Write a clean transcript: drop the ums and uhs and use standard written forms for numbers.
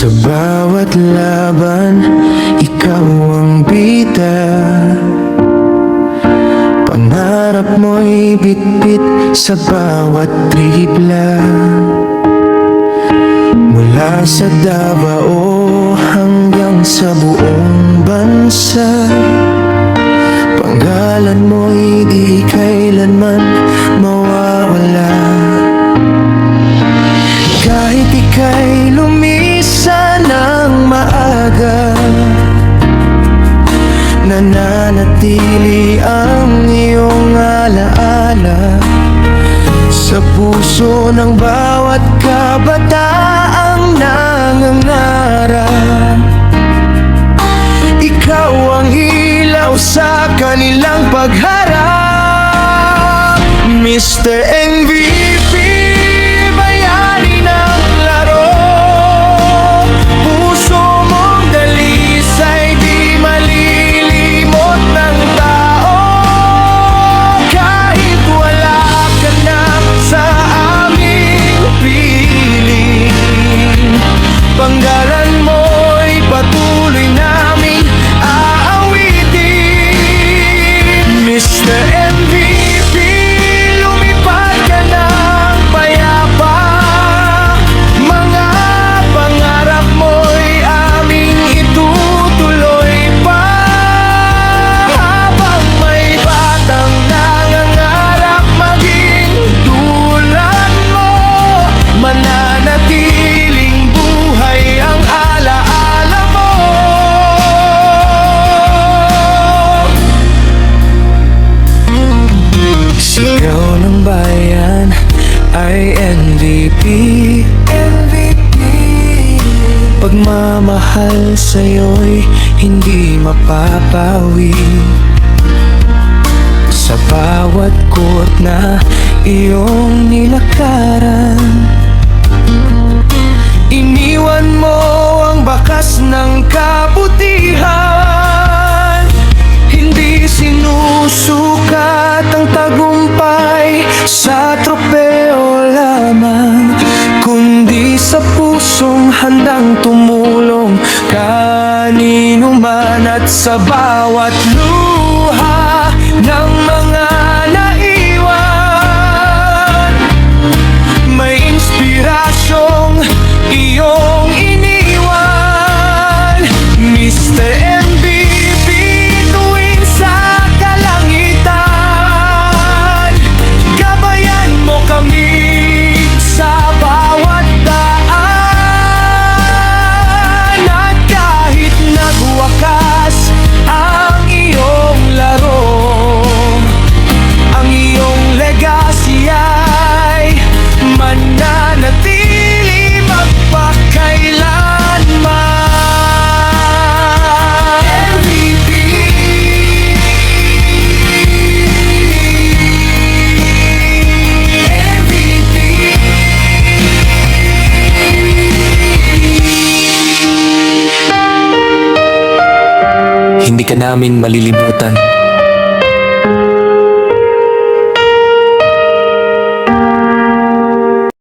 Sa bawat laban, ikaw ang bida. Pangarap mo'y bitbit sa bawat tripla. Mula sa Davao hanggang sa buong bansa, panggalan mo'y di kailanman mawawala. Kahit ika'y lumisan ng maaga, nananatili ang iyong alaala sa puso ng bawat kabataang nangangarap. Ikaw ang ilaw sa kanilang pagharap, Mr. MVP, bayani ng laro. Puso mong dalisay, di malilimot ng tao. Kahit wala ka na sa aming piling, panggalan mo'y patuloy naming aawitin. Mr. MVP, lumipad ka ng payapa. Mga pangarap mo'y aming itutuloy pa. Habang may batang nangangarap maging tulad mo, mananatiling buhay ang alaala mo. Sigaw ng bayan ay MVP. Pagmamahal sa'yo'y hindi mapapawi. Sa bawat court na iyong nilakaran, iniwan mo ang bakas ng kabutihan. Hindi sinusukat ang tagumpay sa tropeo lamang, kundi sa pusong handang tumulong kanino man. At sa bawat luha ng mga naiwan, may inspirasyong iyong iniwan. Mr. MVP, tuwing sa kalangitan, gabayan mo kami sa bawat daan. At kahit nagwakas ang iyong laro, ang iyong legacy ay mananatili magpakailanman. MVP, MVP. Hindi ka namin malilimutan.